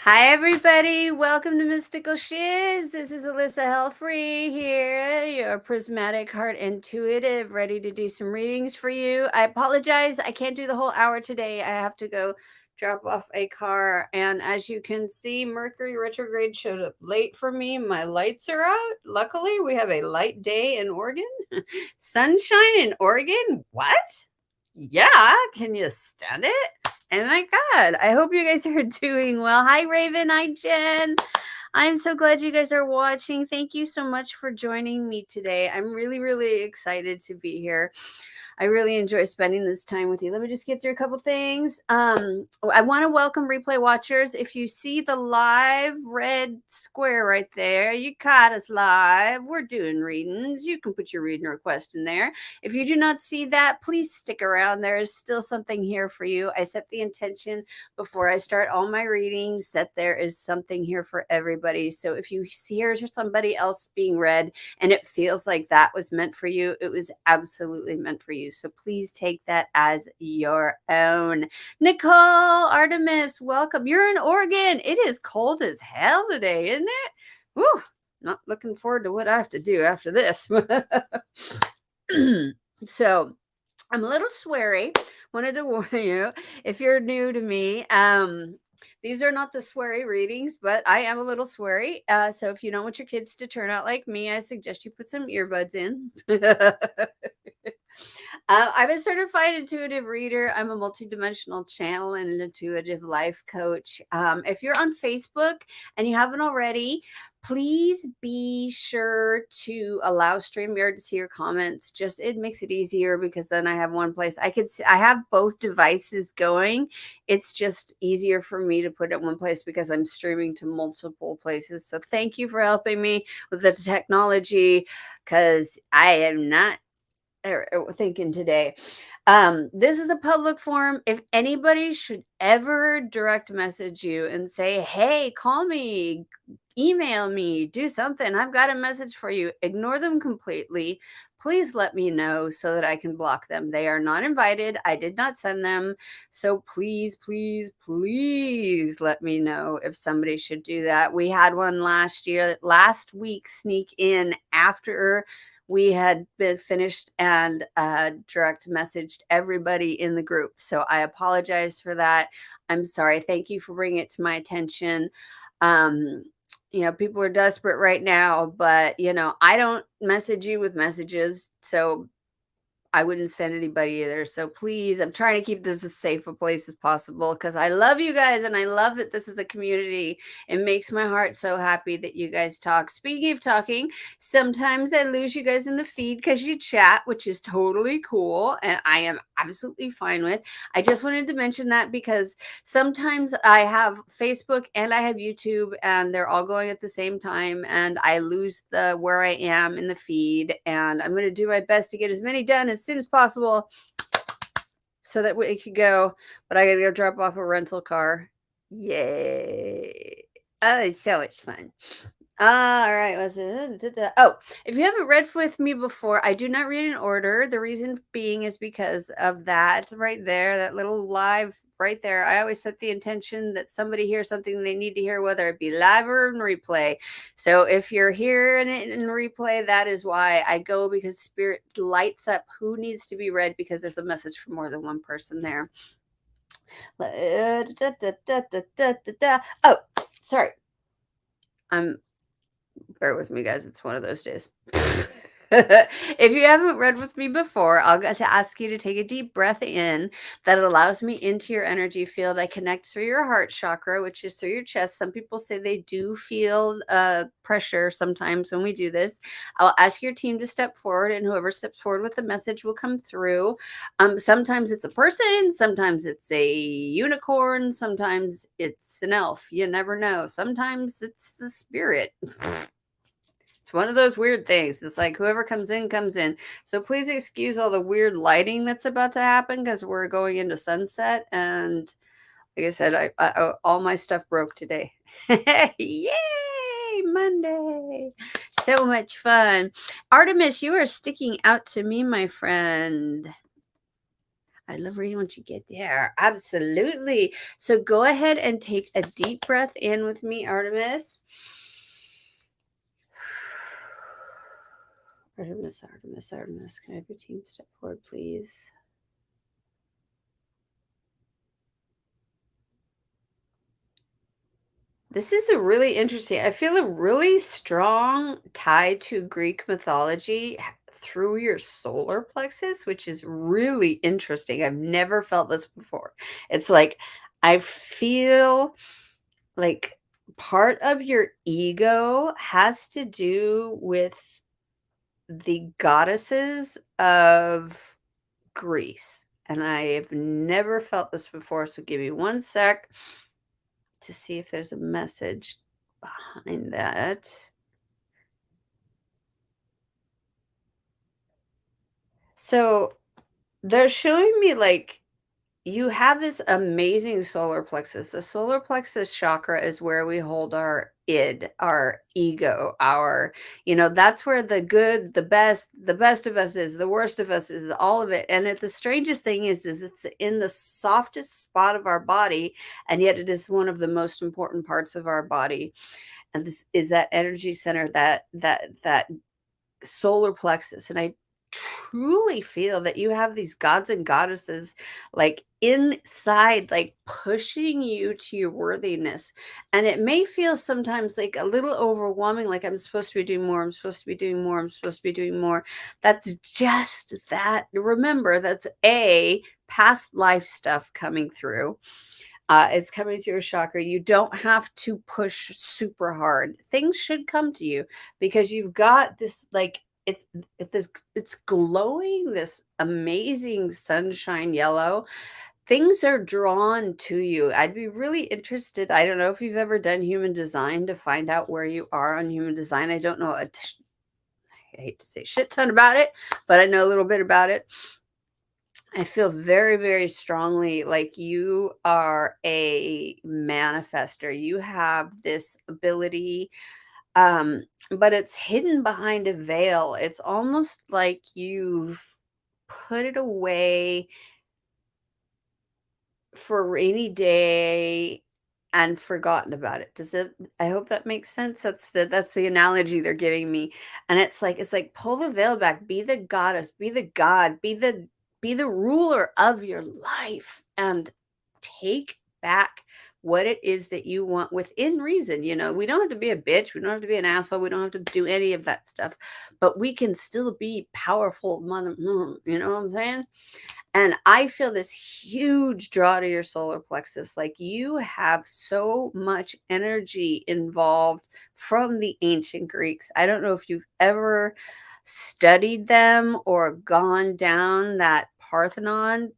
Hi, everybody. Welcome to Mystical Shiz. This is Elissa Helfrey here, your Prismatic Heart Intuitive, ready to do some readings for you. I apologize. I can't do the whole hour today. I have to go drop off a car. And as you can see, Mercury retrograde showed up late for me. My lights are out. Luckily, we have a light day in Oregon. Sunshine in Oregon? What? Yeah. Can you stand it? Oh my God. I hope you guys are doing well. Hi, Raven. Hi, Jen. I'm so glad you guys are watching. Thank you so much for joining me today. I'm really, really excited to be here. I really enjoy spending this time with you. Let me just get through a couple things. I want to welcome replay watchers. If you see the live red square right there, you caught us live. We're doing readings. You can put your reading request in there. If you do not see that, please stick around. There is still something here for you. I set the intention before I start all my readings that there is something here for everybody. So if you hear somebody else being read and it feels like that was meant for you, it was absolutely meant for you. So please take that as your own. Nicole, Artemis, welcome. You're in Oregon. It is cold as hell today, isn't it? Woo, not looking forward to what I have to do after this. So I'm a little sweary. Wanted to warn you if you're new to me. These are not the sweary readings, but I am a little sweary. So if you don't want your kids to turn out like me, I suggest you put some earbuds in. I'm a certified intuitive reader. I'm a multidimensional channel and an intuitive life coach. If you're on Facebook and you haven't already, please be sure to allow StreamYard to see your comments. Just it makes it easier because then I have one place I could see. I have both devices going. It's just easier for me to put it in one place because I'm streaming to multiple places. So thank you for helping me with the technology because I am not thinking today. This is a public forum. If anybody should ever direct message you and say, hey, call me, email me, do something, I've got a message for you, ignore them completely. Please let me know so that I can block them. They are not invited. I did not send them. So please, please, please let me know if somebody should do that. We had one last week sneak in after we had been finished and direct messaged everybody in the group. So I apologize for that. I'm sorry. Thank you for bringing it to my attention. People are desperate right now, but I don't message you with messages. So I wouldn't send anybody either. So please, I'm trying to keep this as safe a place as possible because I love you guys and I love that this is a community. It makes my heart so happy that you guys talk. Speaking of talking, sometimes I lose you guys in the feed because you chat, which is totally cool and I am absolutely fine with. I just wanted to mention that because sometimes I have Facebook and I have YouTube and they're all going at the same time and I lose the where I am in the feed, and I'm going to do my best to get as many done as soon as possible so that we could go, but I gotta go drop off a rental car. Yay. Oh, it's so much fun. All right, let's if you haven't read with me before, I do not read in order. The reason being is because of that right there, that little live right there. I always set the intention that somebody hears something they need to hear, whether it be live or in replay. So if you're hearing it in replay, that is why I go, because Spirit lights up who needs to be read because there's a message for more than one person there. Oh, sorry. Bear with me, guys. It's one of those days. If you haven't read with me before, I'll get to ask you to take a deep breath in that allows me into your energy field. I connect through your heart chakra, which is through your chest. Some people say they do feel pressure sometimes when we do this. I'll ask your team to step forward, and whoever steps forward with the message will come through. Sometimes it's a person, sometimes it's a unicorn, sometimes it's an elf. You never know. Sometimes it's the spirit. It's one of those weird things. It's like whoever comes in, comes in. So please excuse all the weird lighting that's about to happen because we're going into sunset. And like I said, all my stuff broke today. Yay! Monday. So much fun. Artemis, you are sticking out to me, my friend. I love reading once you get there. Absolutely. So go ahead and take a deep breath in with me, Artemis. Artemis, Artemis, Artemis. Can I have your team step forward, please? This is a really interesting. I feel a really strong tie to Greek mythology through your solar plexus, which is really interesting. I've never felt this before. It's like I feel like part of your ego has to do with the goddesses of Greece. And I have never felt this before. So give me one sec to see if there's a message behind that. So they're showing me like you have this amazing solar plexus. The solar plexus chakra is where we hold our id, our ego, that's where the good, the best of us is, the worst of us is, all of it. And the strangest thing is it's in the softest spot of our body, and yet it is one of the most important parts of our body. And this is that energy center, that solar plexus. And I truly feel that you have these gods and goddesses like inside, like pushing you to your worthiness. And it may feel sometimes like a little overwhelming, like I'm supposed to be doing more, I'm supposed to be doing more, I'm supposed to be doing more. That's just that. Remember, that's a past life stuff coming through. It's coming through your chakra. You don't have to push super hard. Things should come to you because you've got this like it's glowing this amazing sunshine yellow. Things are drawn to you. I'd be really interested. I don't know if you've ever done human design to find out where you are on human design. I don't know I hate to say shit ton about it, but I know a little bit about it. I feel very, very strongly like you are a manifester. You have this ability, but it's hidden behind a veil. It's almost like you've put it away for a rainy day and forgotten about it. Does it I hope that makes sense. That's the analogy they're giving me. And it's like pull the veil back, be the goddess, be the god, be the ruler of your life and take back what it is that you want within reason. We don't have to be a bitch, we don't have to be an asshole, we don't have to do any of that stuff, but we can still be powerful mother, you know what I'm saying? And I feel this huge draw to your solar plexus. Like you have so much energy involved from the ancient Greeks. I don't know if you've ever studied them or gone down that Parthenon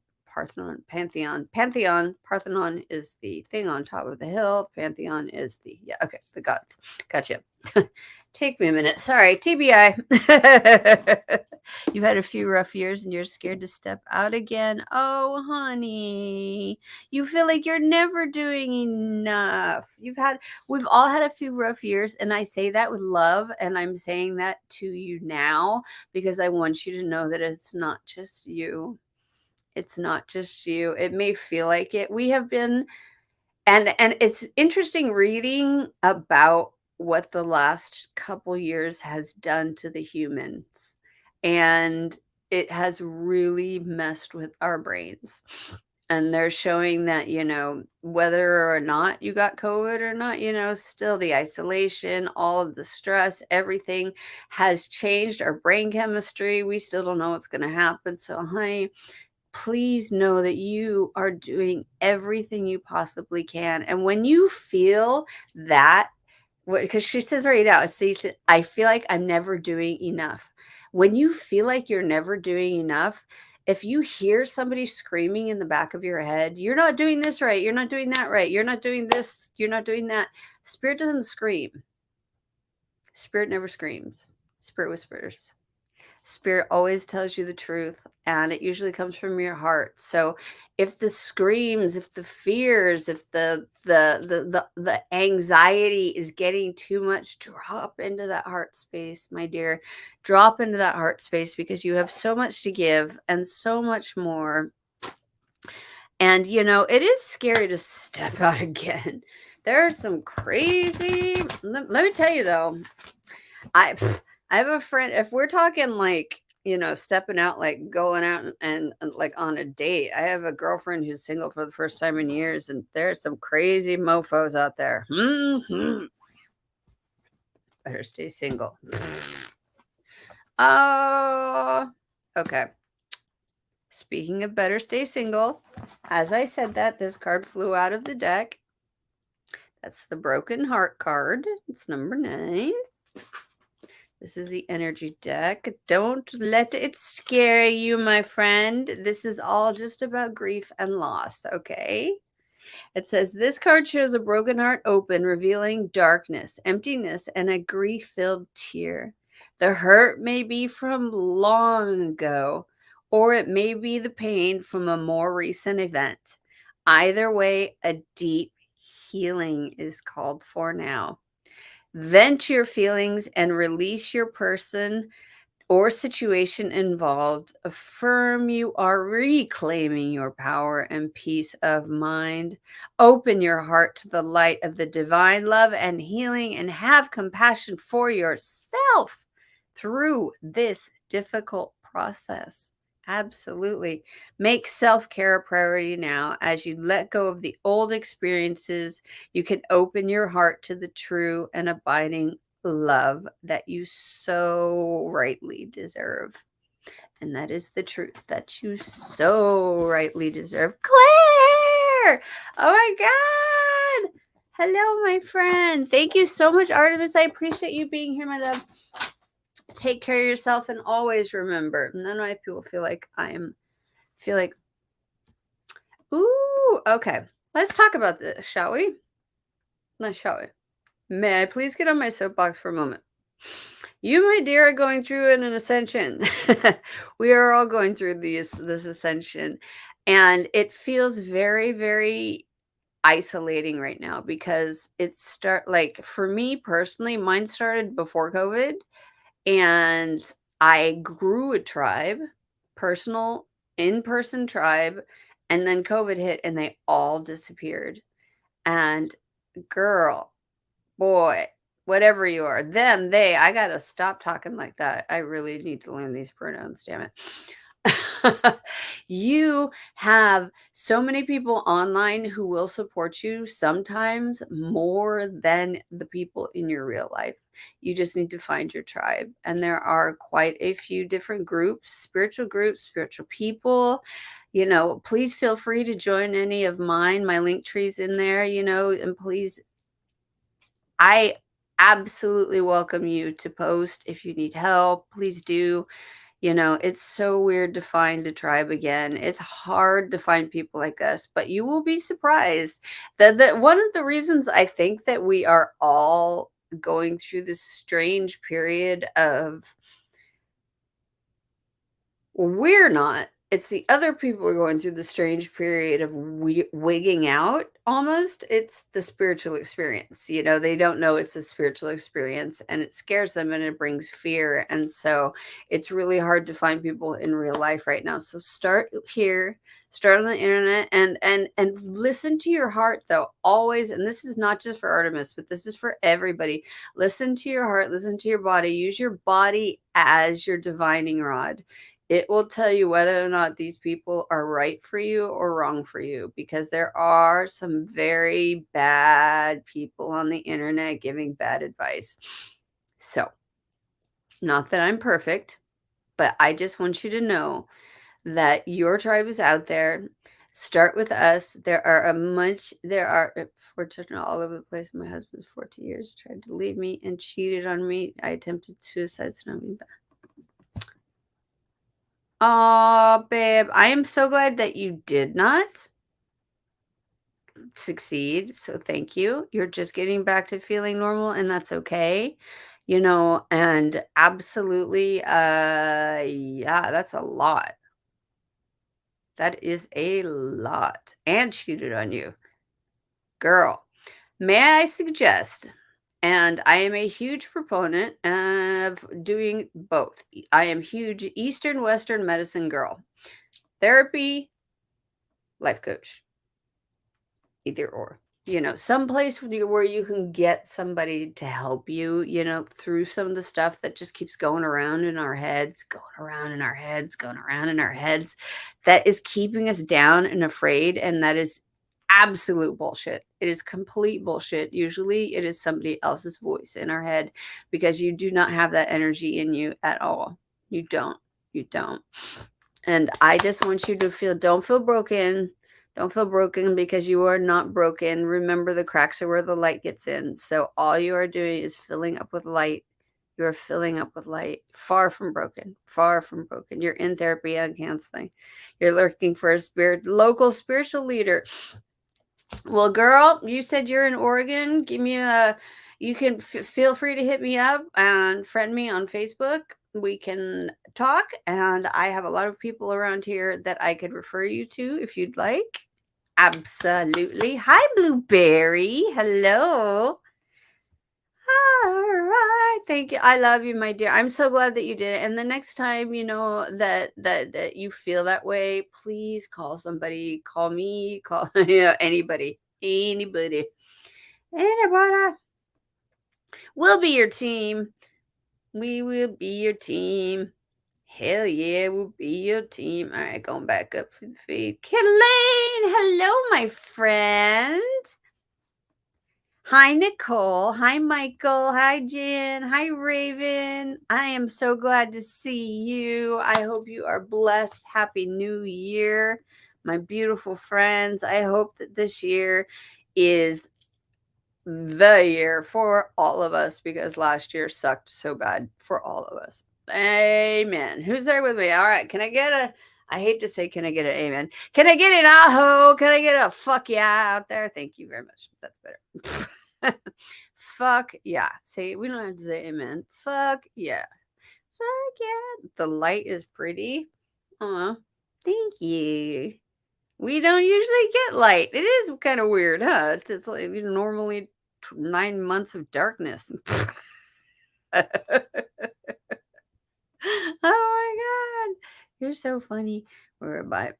is the thing on top of the hill. Pantheon is yeah, okay, the gods. Gotcha. Take me a minute. Sorry, TBI. You've had a few rough years and you're scared to step out again. Oh, honey. You feel like you're never doing enough. We've all had a few rough years, and I say that with love, and I'm saying that to you now because I want you to know that it's not just you. It's not just you. It may feel like it. We have been and it's interesting reading about what the last couple years has done to the humans. And it has really messed with our brains. And they're showing that, whether or not you got COVID or not, still the isolation, all of the stress, everything has changed our brain chemistry. We still don't know what's going to happen. So, honey, please know that you are doing everything you possibly can. And when you feel that, because she says right now, see, I feel like I'm never doing enough. When you feel like you're never doing enough, if you hear somebody screaming in the back of your head, you're not doing this right, you're not doing that right, you're not doing this, you're not doing that. Spirit doesn't scream. Spirit never screams. Spirit whispers. Spirit always tells you the truth, and it usually comes from your heart. So if the screams, if the fears, if the anxiety is getting too much, drop into that heart space, my dear. Drop into that heart space, because you have so much to give and so much more. And it is scary to step out again. There are some crazy, let me tell you though, I I have a friend. If we're talking like, stepping out, like going out and like on a date, I have a girlfriend who's single for the first time in years, and there's some crazy mofos out there. Better stay single. Oh, okay. Speaking of better stay single, as I said that, this card flew out of the deck. That's the Broken Heart card. It's number 9. This is the energy deck. Don't let it scare you, my friend. This is all just about grief and loss, okay? It says this card shows a broken heart open, revealing darkness, emptiness, and a grief-filled tear. The hurt may be from long ago, or it may be the pain from a more recent event. Either way, a deep healing is called for now. Vent your feelings and release your person or situation involved. Affirm you are reclaiming your power and peace of mind. Open your heart to the light of the divine love and healing, and have compassion for yourself through this difficult process. Absolutely. Make self-care a priority now. As you let go of the old experiences, you can open your heart to the true and abiding love that you so rightly deserve. And that is the truth that you so rightly deserve. Claire! Oh my God! Hello, my friend. Thank you so much, Artemis. I appreciate you being here, my love. Take care of yourself, and always remember, none of my people feel like ooh, okay. Let's talk about this, shall we? Shall we? May I please get on my soapbox for a moment? You, my dear, are going through an ascension. We are all going through this ascension, and it feels very, very isolating right now, because like, for me personally, mine started before COVID, and I grew a tribe, personal, in-person tribe, and then COVID hit and they all disappeared. And girl, boy, whatever you are, them, they, I gotta stop talking like that. I really need to learn these pronouns, damn it. You have so many people online who will support you, sometimes more than the people in your real life. You just need to find your tribe. And there are quite a few different groups, spiritual people. Please feel free to join any of mine. My link tree's in there, and please, I absolutely welcome you to post if you need help. Please do. It's so weird to find a tribe again. It's hard to find people like us, but you will be surprised that one of the reasons I think that we are all going through this strange period of, we're not. It's the other people are going through the strange period of wigging out almost. It's the spiritual experience. They don't know it's a spiritual experience, and it scares them and it brings fear. And so it's really hard to find people in real life right now. So start here, start on the internet, and listen to your heart though, always. And this is not just for Artemis, but this is for everybody. Listen to your heart, listen to your body, use your body as your divining rod. it will tell you whether or not these people are right for you or wrong for you, because there are some very bad people on the internet giving bad advice. So, not that I'm perfect, but I just want you to know that your tribe is out there. Start with us. There are four children all over the place. My husband, 14 years, tried to leave me and cheated on me. I attempted suicide, so now I'm back. Oh, babe, I am so glad that you did not succeed. So thank you. You're just getting back to feeling normal, and that's okay. And absolutely, yeah, that's a lot. That is a lot. And cheated on you. Girl, may I suggest, and I am a huge proponent of doing both. I am huge Eastern Western medicine girl. Therapy, life coach, either or. Someplace where you can get somebody to help you, through some of the stuff that just keeps going around in our heads, going around in our heads, going around in our heads, that is keeping us down and afraid. And that is absolute bullshit. It is complete bullshit. Usually it is somebody else's voice in our head, because you do not have that energy in you at all. You don't. You don't. And I just want you to don't feel broken. Don't feel broken, because you are not broken. Remember, the cracks are where the light gets in. So all you are doing is filling up with light. You're filling up with light. Far from broken. Far from broken. You're in therapy and counseling. You're looking for a local spiritual leader. Well, girl, you said you're in Oregon. You can feel free to hit me up and friend me on Facebook. We can talk, and I have a lot of people around here that I could refer you to if you'd like. Absolutely. Hi, Blueberry. Hello. All right. Thank you. I love you, my dear. I'm so glad that you did it. And the next time, that you feel that way, please call somebody. Call me. Call anybody. Anybody. Anybody. We'll be your team. We will be your team. Hell yeah, we'll be your team. All right, going back up for the feed. Kelaine, hello, my friend. Hi, Nicole. Hi, Michael. Hi, Jen. Hi, Raven. I am so glad to see you. I hope you are blessed. Happy New Year, my beautiful friends. I hope that this year is the year for all of us, because last year sucked so bad for all of us. Amen. Who's there with me? All right. I hate to say, can I get an amen? Can I get an aho? Can I get a fuck yeah out there? Thank you very much. That's better. Fuck yeah. See, we don't have to say amen. Fuck yeah. Fuck yeah. The light is pretty. Aw. Thank you. We don't usually get light. It is kind of weird, huh? It's like normally 9 months of darkness. Oh my god, you're so funny. We're by.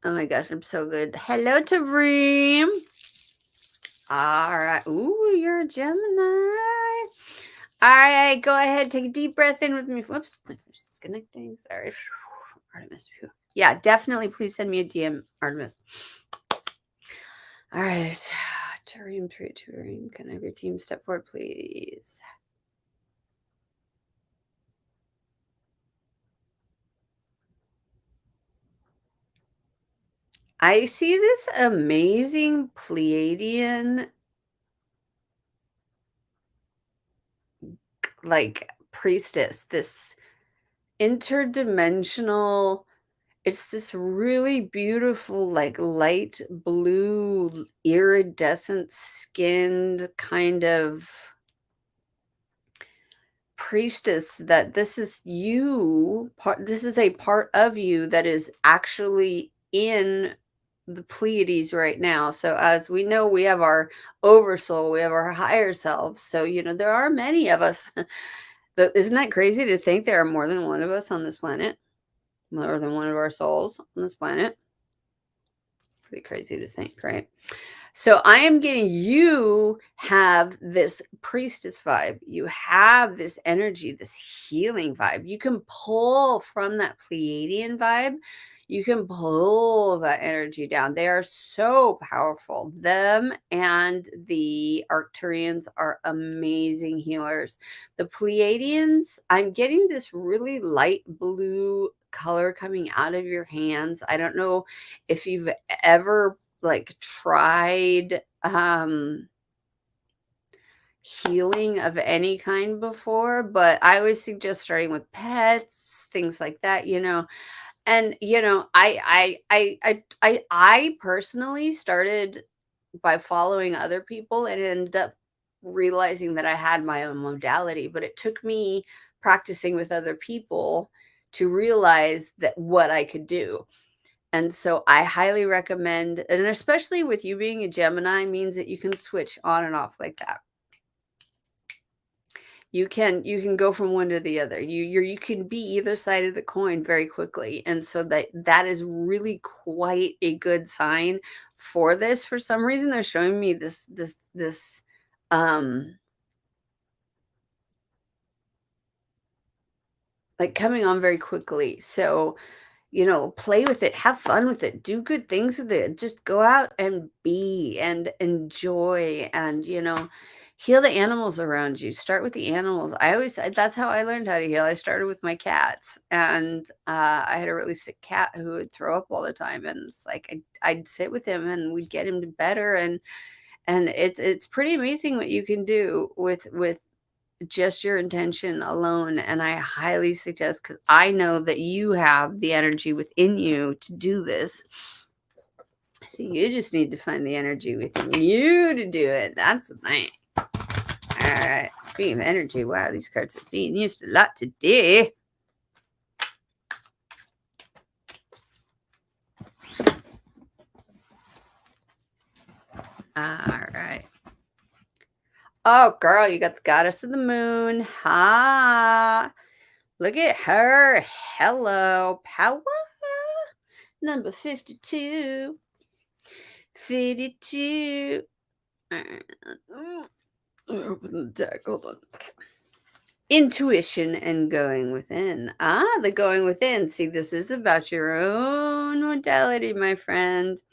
Oh my gosh, I'm so good. Hello, Tavreem. All right. Ooh, you're a Gemini. All right, go ahead. Take a deep breath in with me. Whoops, my phone's disconnecting. Sorry. Artemis. Yeah, definitely. Please send me a DM, Artemis. All right. Tavreem, can I have your team step forward, please? I see this amazing Pleiadian, like, priestess, this interdimensional, it's this really beautiful, like, light blue, iridescent skinned kind of priestess, that this is this is a part of you that is actually in the Pleiades right now. So as we know, we have our oversoul, we have our higher selves. So there are many of us. But isn't that crazy to think there are more than one of us on this planet? More than one of our souls on this planet? Pretty crazy to think, right? So I am getting you have this priestess vibe. You have this energy, this healing vibe. You can pull from that Pleiadian vibe. You can pull that energy down. They are so powerful. Them and the Arcturians are amazing healers. The Pleiadians, I'm getting this really light blue color coming out of your hands. I don't know if you've ever like tried healing of any kind before, but I always suggest starting with pets, things like that, and I personally started by following other people and ended up realizing that I had my own modality, but it took me practicing with other people to realize that what I could do. And so I highly recommend, and especially with you being a Gemini, means that you can switch on and off like that. You can go from one to the other. You can be either side of the coin very quickly. And so that is really quite a good sign for this. For some reason, they're showing me this um like coming on very quickly. So play with it, have fun with it, do good things with it. Just go out and be and enjoy and, heal the animals around you. Start with the animals. That's how I learned how to heal. I started with my cats, and I had a really sick cat who would throw up all the time. And it's like I'd sit with him and we'd get him to better. And it's pretty amazing what you can do with just your intention alone. And I highly suggest, because I know that you have the energy within you to do this. So you just need to find the energy within you to do it. That's the thing. All right. Speaking of energy, wow, these cards are being used a lot today. All right. Oh, girl, you got the goddess of the moon. Ha. Look at her. Hello. Power. Number 52. 52. Open the deck. Hold on. Okay. Intuition and going within. The going within. See, this is about your own modality, my friend. It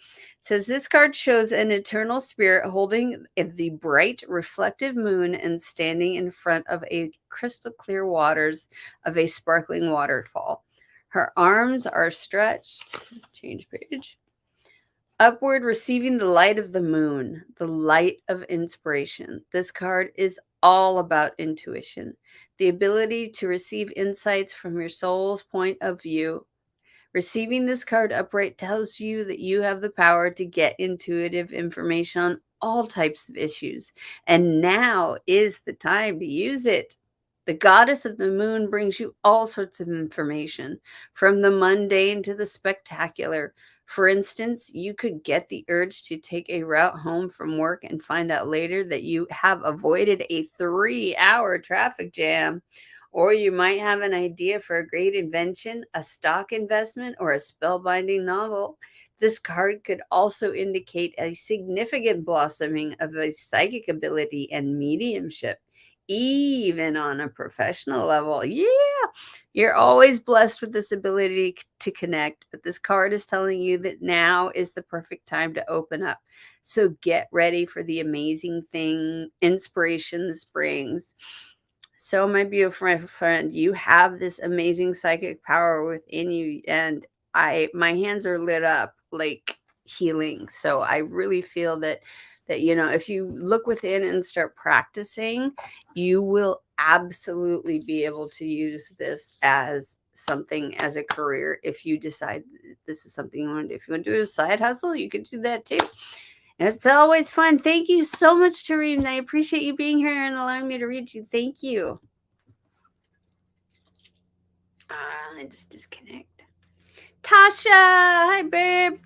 says this card shows an eternal spirit holding the bright, reflective moon and standing in front of a crystal clear waters of a sparkling waterfall. Her arms are stretched. Change page. Upward, receiving the light of the moon, the light of inspiration. This card is all about intuition, the ability to receive insights from your soul's point of view. Receiving this card upright tells you that you have the power to get intuitive information on all types of issues, and now is the time to use it. The goddess of the moon brings you all sorts of information, from the mundane to the spectacular. For instance, you could get the urge to take a route home from work and find out later that you have avoided a 3-hour traffic jam. Or you might have an idea for a great invention, a stock investment, or a spellbinding novel. This card could also indicate a significant blossoming of a psychic ability and mediumship, even on a professional level. Yeah, you're always blessed with this ability to connect, but this card is telling you that now is the perfect time to open up. So get ready for the amazing thing, inspiration this brings. So, my beautiful friend, you have this amazing psychic power within you, and my hands are lit up like healing. So, I really feel that if you look within and start practicing, you will absolutely be able to use this as something as a career. If you decide this is something you want to do, if you want to do a side hustle, you can do that too. It's always fun. Thank you so much, Tareen. I appreciate you being here and allowing me to read you. Thank you. I just disconnect. Tasha, hi, babe.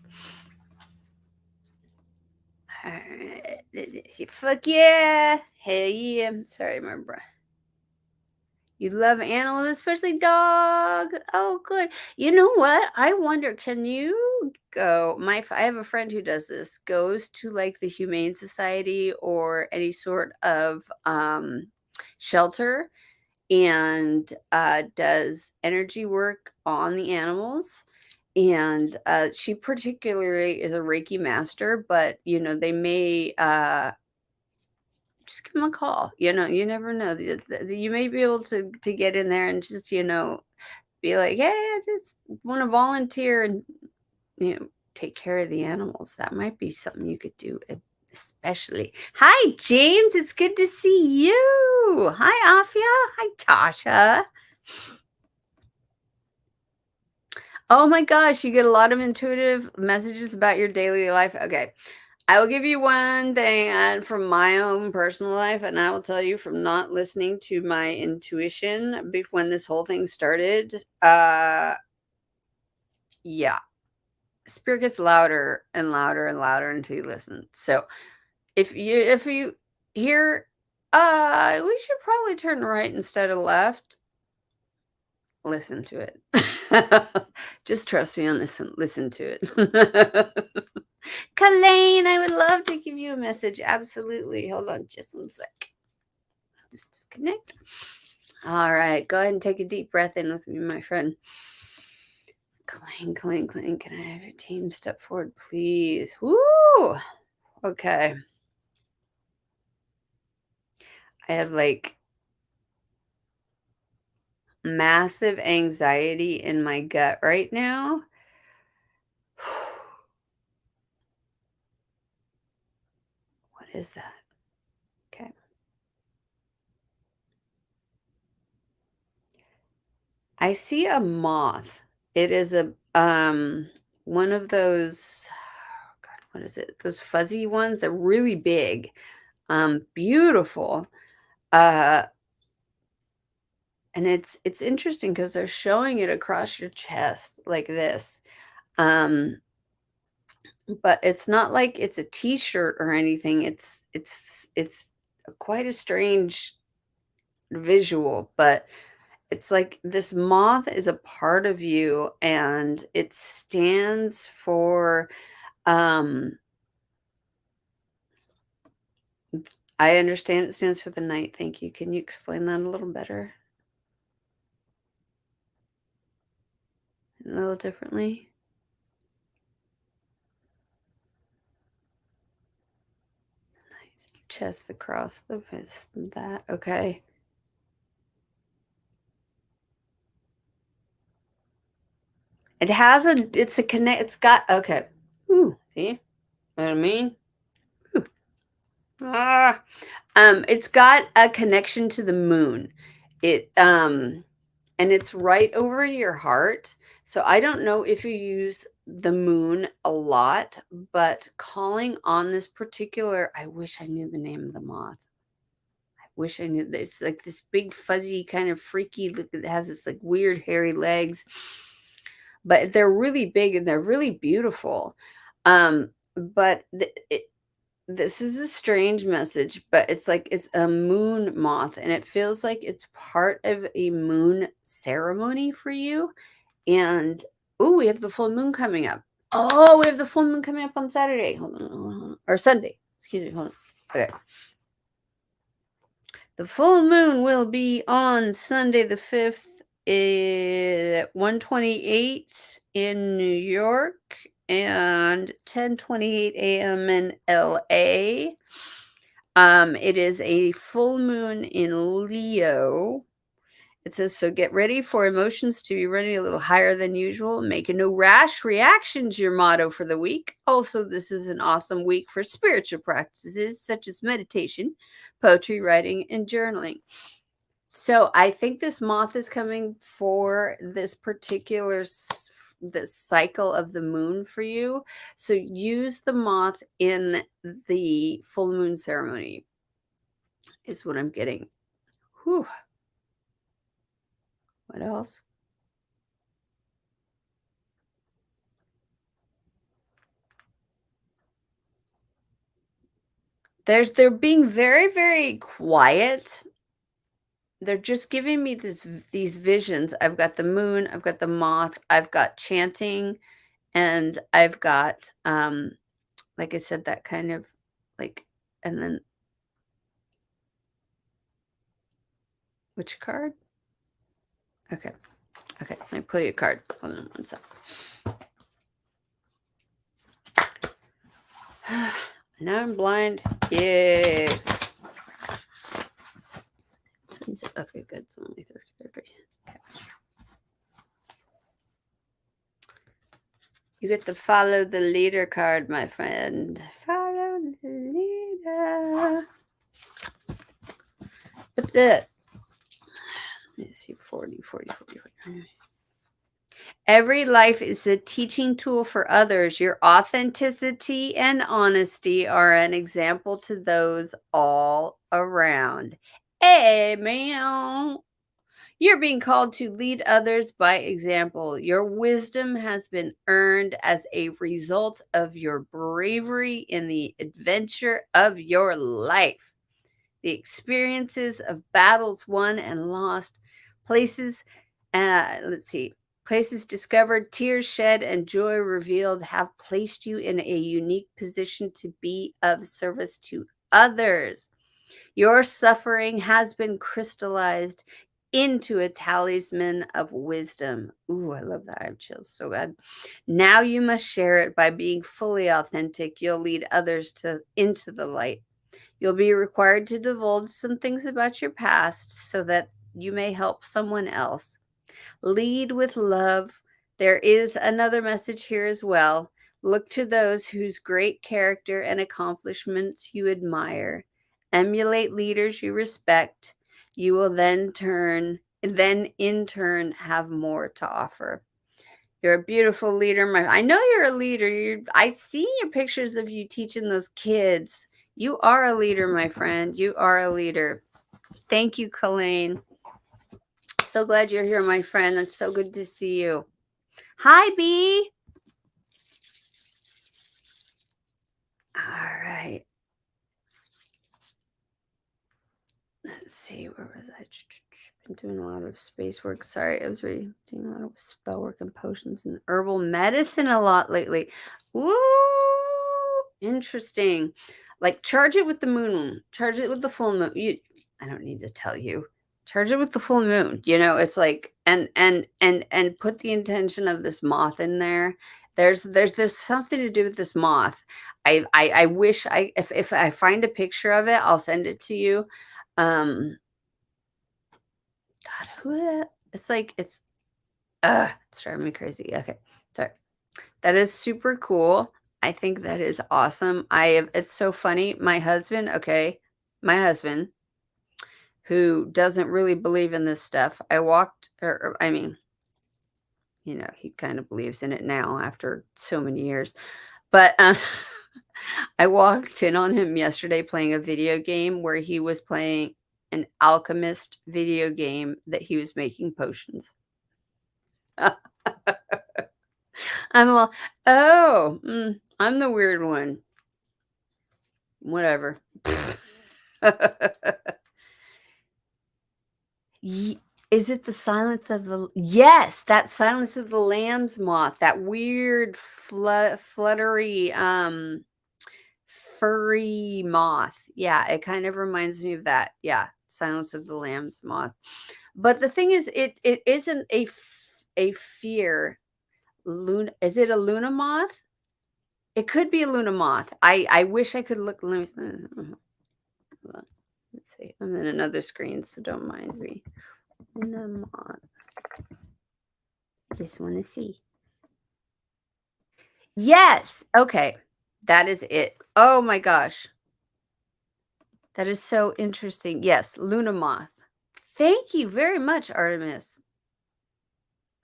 Fuck yeah. Hell yeah. Sorry, my breath. You love animals, especially dog. Oh, good. You know what? I wonder, can you go? I have a friend who does this, goes to like the Humane Society or any sort of shelter and does energy work on the animals. And she particularly is a Reiki master, but they may just give them a call. You never know. You may be able to get in there and just be like, hey, I just want to volunteer and take care of the animals. That might be something you could do. Especially. Hi, James. It's good to see you. Hi, Afia. Hi, Tasha. Oh my gosh, you get a lot of intuitive messages about your daily life. Okay. I will give you one thing from my own personal life, and I will tell you from not listening to my intuition before when this whole thing started. Yeah, spirit gets louder and louder and louder until you listen. So if you hear, we should probably turn right instead of left. Listen to it. Just trust me on this one. Listen to it. Colleen, I would love to give you a message. Absolutely. Hold on just one sec. Just disconnect. All right. Go ahead and take a deep breath in with me, my friend. Colleen, Colleen, Colleen, can I have your team step forward, please? Woo! Okay. I have like massive anxiety in my gut right now. What is that? Okay. I see a moth. It is a one of those God, what is it? Those fuzzy ones. They're really big. Beautiful. Uh and it's interesting because they're showing it across your chest like this. Um but it's not like it's a t-shirt or anything. It's quite a strange visual, but it's like this moth is a part of you and it stands for um I understand it stands for the night. Thank you. Can you explain that a little better? A little differently? Chest across the fist. That okay. It has it's a connect, it's got okay. Ooh, see what I mean? Ooh. Ah. It's got a connection to the moon. It and it's right over your heart. So I don't know if you use the moon a lot, but calling on this particular, I wish I knew the name of the moth. I wish I knew this like this big fuzzy kind of freaky look that has this like weird hairy legs, but they're really big and they're really beautiful. But this is a strange message, but it's like it's a moon moth, and it feels like it's part of a moon ceremony for you. And oh, we have the full moon coming up. Oh, we have the full moon coming up on Saturday. Hold on. Or Sunday. Excuse me. Hold on. Okay. The full moon will be on Sunday the 5th at 1:28 in New York and 10:28 a.m. in LA. It is a full moon in Leo. It says, so get ready for emotions to be running a little higher than usual. Make no rash reactions, your motto for the week. Also, this is an awesome week for spiritual practices such as meditation, poetry, writing, and journaling. So I think this moth is coming for this particular this cycle of the moon for you. So use the moth in the full moon ceremony is what I'm getting. Whew. What else? They're being very, very quiet. they're just giving me these visions. I've got the moon, I've got the moth, I've got chanting, and I've got, like I said, that kind of like, and then which card? Okay. Okay. Let me pull you a card. Hold on one sec. Now I'm blind. Yay. Okay, good. It's only 30. Okay. You get to follow the leader card, my friend. Follow the leader. What's it? Let me see. 40. Every life is a teaching tool for others. Your authenticity and honesty are an example to those all around. Amen. You're being called to lead others by example. Your wisdom has been earned as a result of your bravery in the adventure of your life. The experiences of battles won and lost, places, places discovered, tears shed, and joy revealed have placed you in a unique position to be of service to others. Your suffering has been crystallized into a talisman of wisdom. Ooh, I love that. I have chills so bad. Now you must share it by being fully authentic. You'll lead others into the light. You'll be required to divulge some things about your past so that you may help someone else. Lead with love. There is another message here as well. Look to those whose great character and accomplishments you admire. Emulate leaders you respect. You will then in turn have more to offer. You're a beautiful leader. I know you're a leader. I've seen your pictures of you teaching those kids. You are a leader, my friend. You are a leader. Thank you, Colleen. So glad you're here, my friend. It's so good to see you. Hi, B. All right. Let's see. Where was I? Been doing a lot of space work. Sorry, I was doing a lot of spell work and potions and herbal medicine a lot lately. Woo! Interesting. Like charge it with the moon. Charge it with the full moon. I don't need to tell you. Charge it with the full moon. It's like and put the intention of this moth in there. There's something to do with this moth. I wish if I find a picture of it, I'll send it to you. God, it's like it's driving me crazy. Okay, sorry. That is super cool. I think that is awesome. It's so funny. My husband, who doesn't really believe in this stuff. He kind of believes in it now after so many years. But I walked in on him yesterday playing a video game where he was playing an alchemist video game that he was making potions. I'm all, I'm the weird one. Whatever. Is it the silence of the... Yes, that Silence of the Lambs moth, that weird fluttery furry moth. Yeah, it kind of reminds me of that. Yeah, Silence of the Lambs moth. But the thing is, it isn't a fear. Is it a Luna moth? It could be a Luna moth. I wish I could look. Let's see. I'm in another screen, so don't mind me. Luna moth. Just want to see. Yes. Okay. That is it. Oh my gosh. That is so interesting. Yes, Luna moth. Thank you very much, Artemis.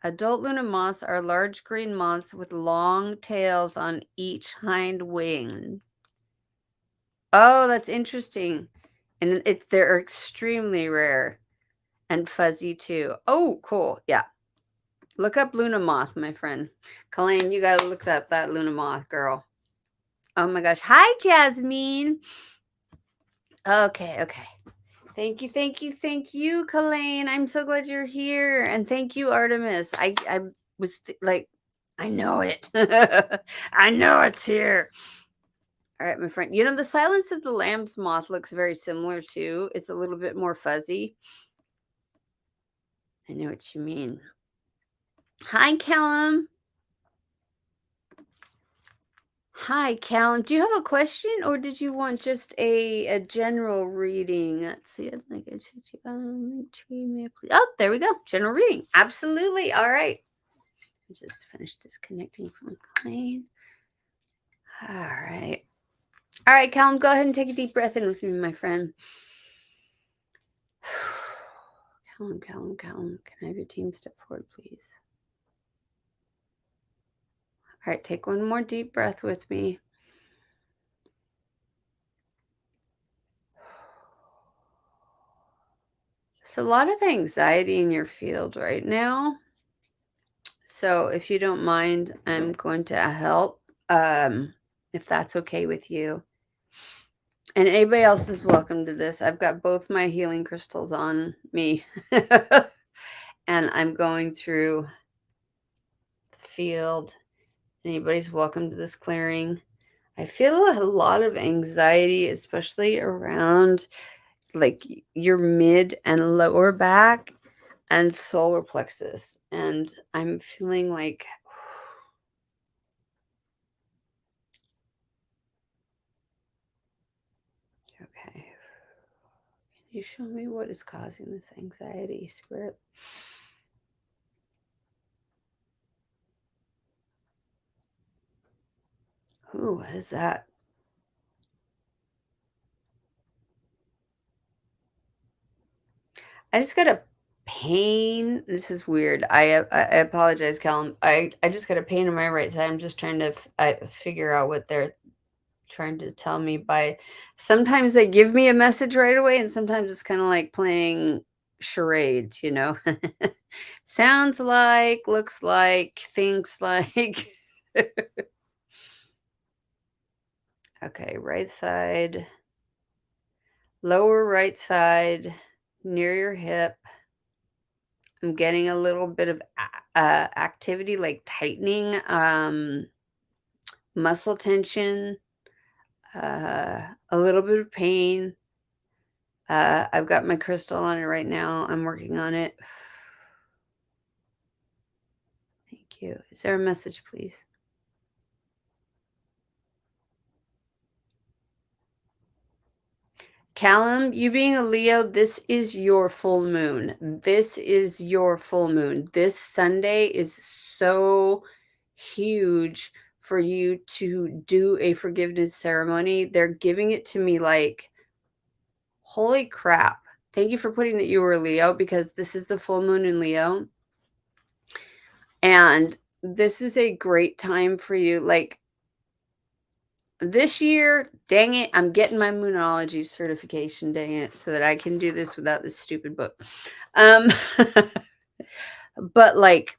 Adult Luna moths are large green moths with long tails on each hind wing. Oh, that's interesting. And they're extremely rare and fuzzy too. Oh, cool. Yeah. Look up Luna moth, my friend. Colleen, you got to look up that Luna moth, girl. Oh my gosh. Hi, Jasmine. Okay. Thank you, Colleen. I'm so glad you're here, and thank you, Artemis. I was like, I know it. I know it's here. All right, my friend. You know, the Silence of the Lambs moth looks very similar too. It's a little bit more fuzzy. I know what you mean. Hi, Callum. Hi, Callum. Do you have a question, or did you want just a general reading? Let's see. I think I told you. Oh, there we go. General reading. Absolutely. All right. Just finish disconnecting from plane. All right. All right, Callum. Go ahead and take a deep breath in with me, my friend. Callum. Can I have your team step forward, please? All right. Take one more deep breath with me. There's a lot of anxiety in your field right now. So if you don't mind, I'm going to help, if that's okay with you. And anybody else is welcome to this. I've got both my healing crystals on me. And I'm going through the field. Anybody's welcome to this clearing. I feel a lot of anxiety, especially around like your mid and lower back and solar plexus. And I'm feeling like, okay, can you show me what is causing this anxiety, Spirit? Ooh, what is that? I just got a pain. This is weird. I apologize, Callum. I just got a pain in my right side. I'm just trying to figure out what they're trying to tell me by. Sometimes they give me a message right away, and sometimes it's kind of like playing charades, you know. Sounds like, looks like, thinks like. Okay, right side, lower right side, near your hip. I'm getting a little bit of activity, like tightening, muscle tension, a little bit of pain. I've got my crystal on it right now. I'm working on it. Thank you. Is there a message, please? Callum, you being a Leo, this is your full moon. This is your full moon. This Sunday is so huge for you to do a forgiveness ceremony. They're giving it to me like, holy crap. Thank you for putting that you were a Leo, because this is the full moon in Leo. And this is a great time for you. Like, this year, dang it, I'm getting my moonology certification, dang it, so that I can do this without this stupid book. But like,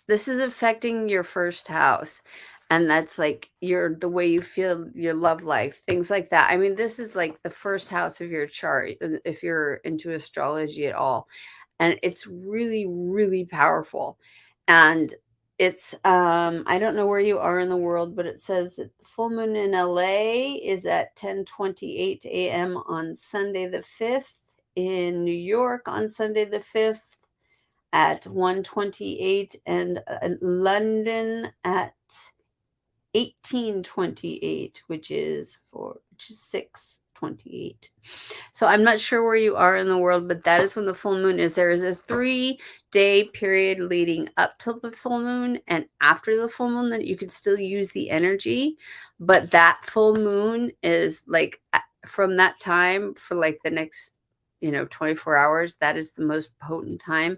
this is affecting your first house, and that's like the way you feel, your love life, things like that. I mean, this is like the first house of your chart, if you're into astrology at all. And it's really, really powerful. And it's I don't know where you are in the world, but it says that the full moon in LA is at 10:28 a.m. on Sunday the 5th, in New York on Sunday the 5th at 1:28, and London at 18:28, which is 6:28. So I'm not sure where you are in the world, but that is when the full moon is. There is a 3-day period leading up to the full moon and after the full moon that you can still use the energy. But that full moon is like from that time for like the next 24 hours. That is the most potent time.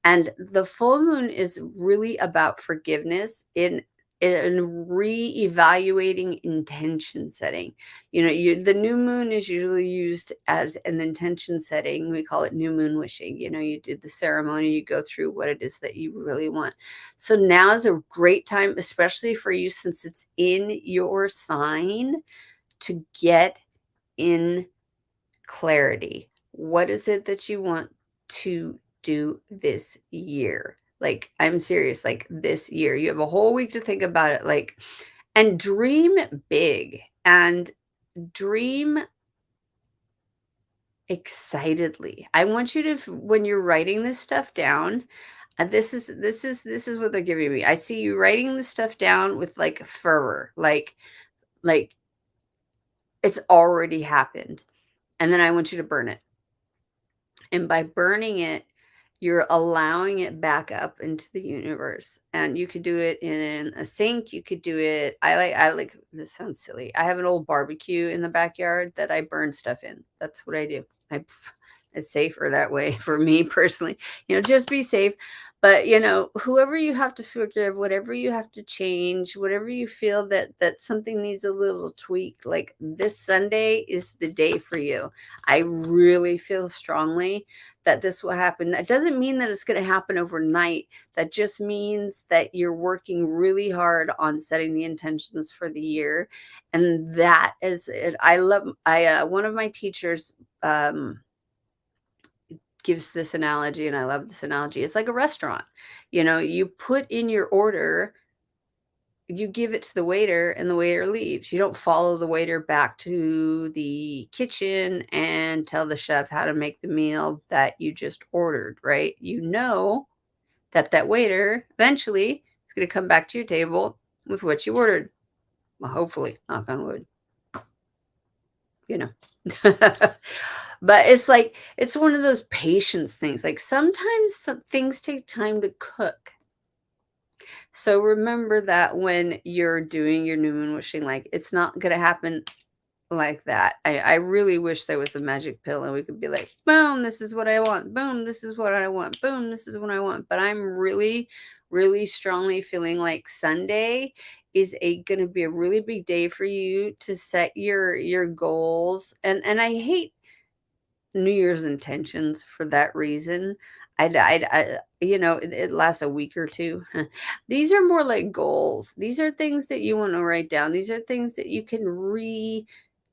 And the full moon is really about forgiveness in re-evaluating intention setting. The new moon is usually used as an intention setting. We call it new moon wishing. You do the ceremony, you go through what it is that you really want. So now is a great time, especially for you, since it's in your sign, to get in clarity. What is it that you want to do this year? Like, I'm serious, like this year. You have a whole week to think about it, like, and dream big and dream excitedly. I want you to, when you're writing this stuff down, this is what they're giving me. I see you writing this stuff down with like fervor, like it's already happened. And then I want you to burn it. And by burning it, you're allowing it back up into the universe. And you could do it in a sink. You could do it. I like, this sounds silly. I have an old barbecue in the backyard that I burn stuff in. That's what I do. It's safer that way for me personally. Just be safe. But whoever you have to forgive, whatever you have to change, whatever you feel that something needs a little tweak, like this Sunday is the day for you. I really feel strongly that this will happen. That doesn't mean that it's going to happen overnight. That just means that you're working really hard on setting the intentions for the year. And that is it. One of my teachers gives this analogy, and I love this analogy. It's like a restaurant. You put in your order, you give it to the waiter, and the waiter leaves. You don't follow the waiter back to the kitchen and tell the chef how to make the meal that you just ordered, right? You know that waiter eventually is going to come back to your table with what you ordered. Well, hopefully, knock on wood. But it's one of those patience things. Like sometimes some things take time to cook. So remember that when you're doing your new moon wishing, like it's not going to happen like that. I really wish there was a magic pill and we could be like, boom, this is what I want. Boom, this is what I want. Boom, this is what I want. But I'm really, really strongly feeling like Sunday is going to be a really big day for you to set your goals. And I hate New Year's intentions for that reason. It lasts a week or two. These are more like goals. These are things that you want to write down. These are things that you can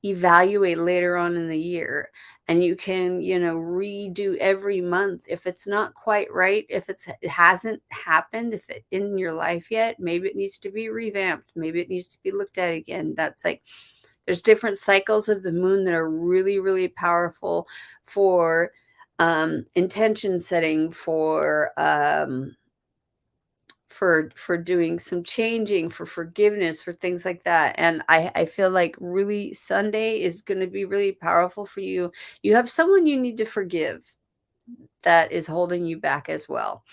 evaluate later on in the year. And you can, redo every month. If it's not quite right, if it hasn't happened, if it in your life yet, maybe it needs to be revamped. Maybe it needs to be looked at again. That's like, there's different cycles of the moon that are really, really powerful for intention setting, for doing some changing, for forgiveness, for things like that. And I feel like really Sunday is going to be really powerful for you. You have someone you need to forgive that is holding you back as well.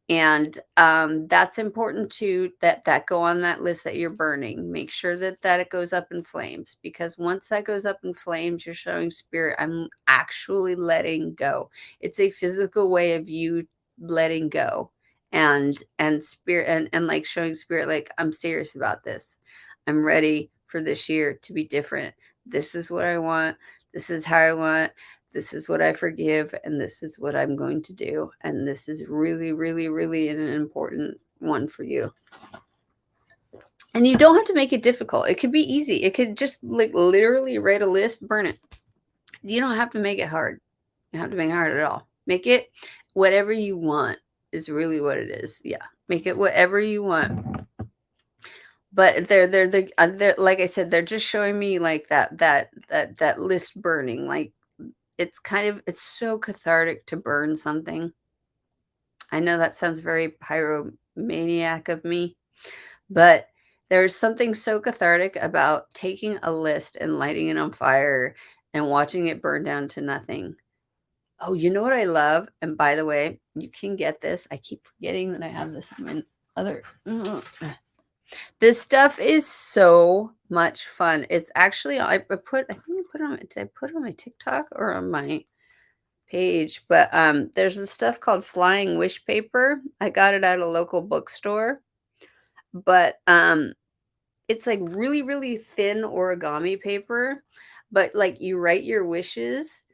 And that's important too, that go on that list that you're burning. Make sure that it goes up in flames, because once that goes up in flames, you're showing spirit, I'm actually letting go. It's a physical way of you letting go, and spirit, and like showing spirit, like, I'm serious about this. I'm ready for this year to be different. This is what I want. This is how I want. This is what I forgive, and this is what I'm going to do. And this is really, really, really an important one for you. And you don't have to make it difficult. It could be easy. It could just like literally write a list, burn it. You don't have to make it hard. You don't have to make it hard at all. Make it whatever you want is really what it is. Yeah. Make it whatever you want. But they're like I said, they're just showing me like that list burning. Like, it's so cathartic to burn something. I know that sounds very pyromaniac of me, but there's something so cathartic about taking a list and lighting it on fire and watching it burn down to nothing. Oh, you know what I love? And by the way, you can get this. I keep forgetting that I have this in my other. This stuff is so much fun. It's actually, I think I put it on, did I put it on my TikTok or on my page? But there's this stuff called flying wish paper. I got it at a local bookstore, but it's like really, really thin origami paper, but like you write your wishes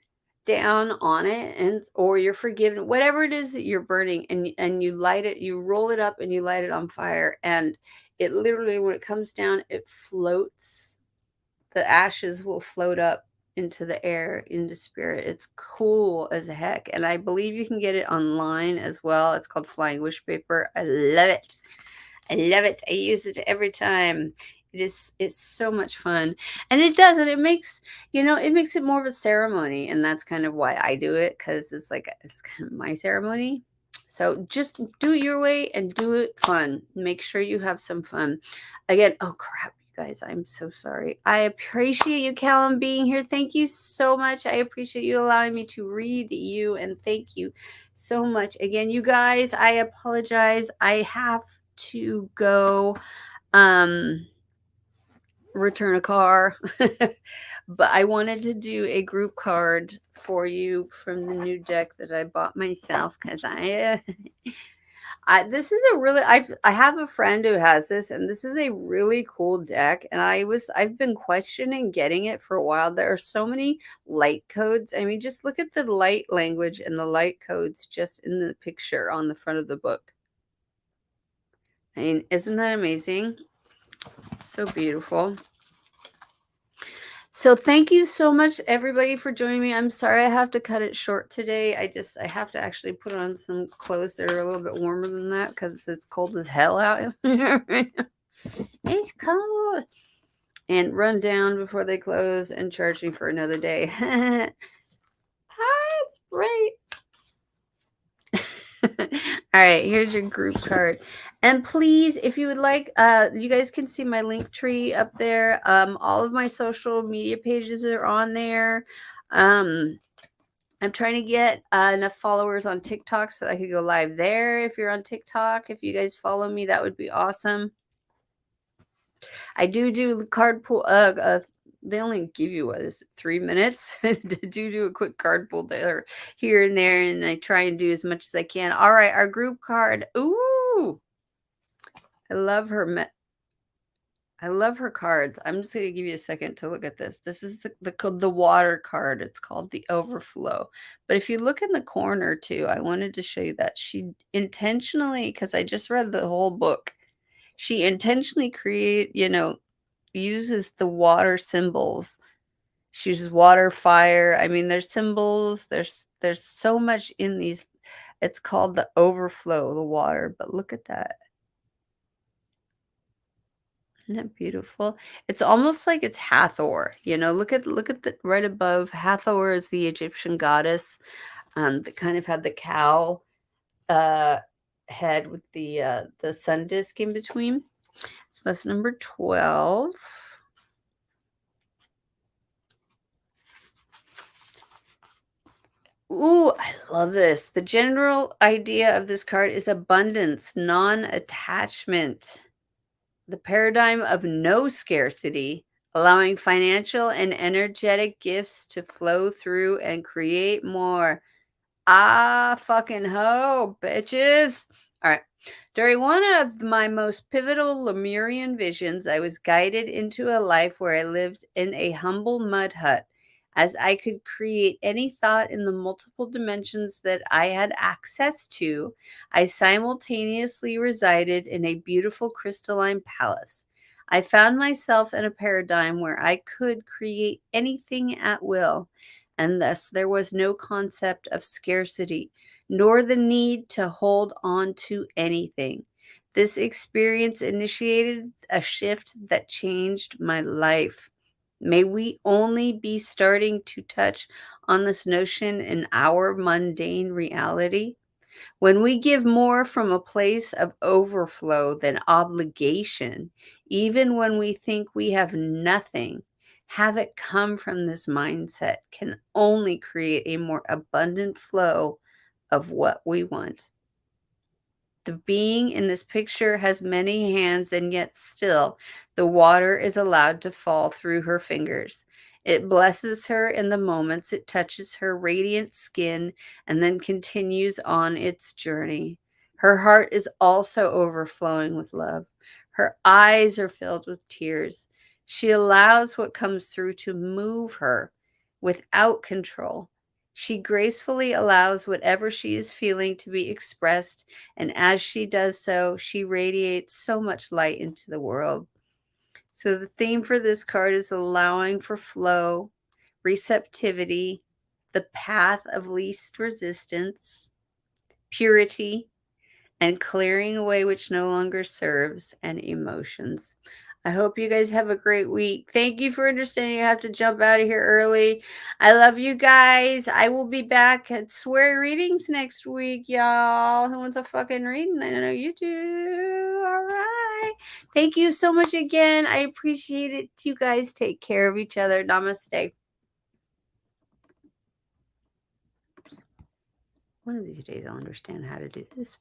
down on it, and or you're forgiven, whatever it is that you're burning, and you light it, you roll it up and you light it on fire, and it literally, when it comes down, it floats. The ashes will float up into the air, into spirit. It's cool as heck. And I believe you can get it online as well. It's called Flying Wish Paper. I love it. I love it. I use it every time. It's so much fun. And it makes, it makes it more of a ceremony. And that's kind of why I do it, because it's kind of my ceremony. So just do it your way and do it fun. Make sure you have some fun. Again, oh crap, you guys, I'm so sorry. I appreciate you, Callum, being here. Thank you so much. I appreciate you allowing me to read you, and thank you so much. Again, you guys, I apologize. I have to go return a car. But I wanted to do a group card for you from the new deck that I bought myself, because this is a really I have a friend who has this, and this is a really cool deck, and I've been questioning getting it for a while. There are so many light codes. I mean, just look at the light language and the light codes just in the picture on the front of the book. I mean, isn't that amazing? It's so beautiful. So thank you so much, everybody, for joining me. I'm sorry I have to cut it short today. I have to actually put on some clothes that are a little bit warmer than that, because it's cold as hell out here. It's cold. And run down before they close and charge me for another day. Hi, it's great. All right, here's your group card. And please, if you would like, you guys can see my link tree up there. All of my social media pages are on there. I'm trying to get enough followers on TikTok so I could go live there. If you're on TikTok, if you guys follow me, that would be awesome. I do card pull. They only give you, what is it, 3 minutes to do a quick card pull there, here and there, and I try and do as much as I can. All right, our group card. Ooh, I love her. I love her cards. I'm just going to give you a second to look at this. This is the water card. It's called the Overflow. But if you look in the corner too, I wanted to show you that she intentionally, because I just read the whole book, she intentionally uses the water symbols. She uses water, fire. I mean, there's symbols. There's so much in these. It's called the Overflow, the water. But look at that. Isn't that beautiful? It's almost like it's Hathor. Look at the right above. Hathor is the Egyptian goddess, that kind of had the cow head with the sun disk in between. So that's number 12. Ooh, I love this. The general idea of this card is abundance, non-attachment. The paradigm of no scarcity, allowing financial and energetic gifts to flow through and create more. Ah, fucking ho, bitches. All right. During one of my most pivotal Lemurian visions, I was guided into a life where I lived in a humble mud hut, as I could create any thought in the multiple dimensions that I had access to. I simultaneously resided in a beautiful crystalline palace. I found myself in a paradigm where I could create anything at will, and thus there was no concept of scarcity, nor the need to hold on to anything. This experience initiated a shift that changed my life. May we only be starting to touch on this notion in our mundane reality. When we give more from a place of overflow than obligation, even when we think we have nothing, have it come from this mindset can only create a more abundant flow of what we want. The being in this picture has many hands, and yet still the water is allowed to fall through her fingers. It blesses her in the moments it touches her radiant skin and then continues on its journey. Her heart is also overflowing with love. Her eyes are filled with tears. She allows what comes through to move her without control. She gracefully allows whatever she is feeling to be expressed, and as she does so, she radiates so much light into the world. So the theme for this card is allowing for flow, receptivity, the path of least resistance, purity, and clearing away which no longer serves, and emotions. I hope you guys have a great week. Thank you for understanding. I have to jump out of here early. I love you guys. I will be back at Swear Readings next week, y'all. Who wants a fucking reading? I know you do. All right. Thank you so much again. I appreciate it. You guys take care of each other. Namaste. One of these days I'll understand how to do this.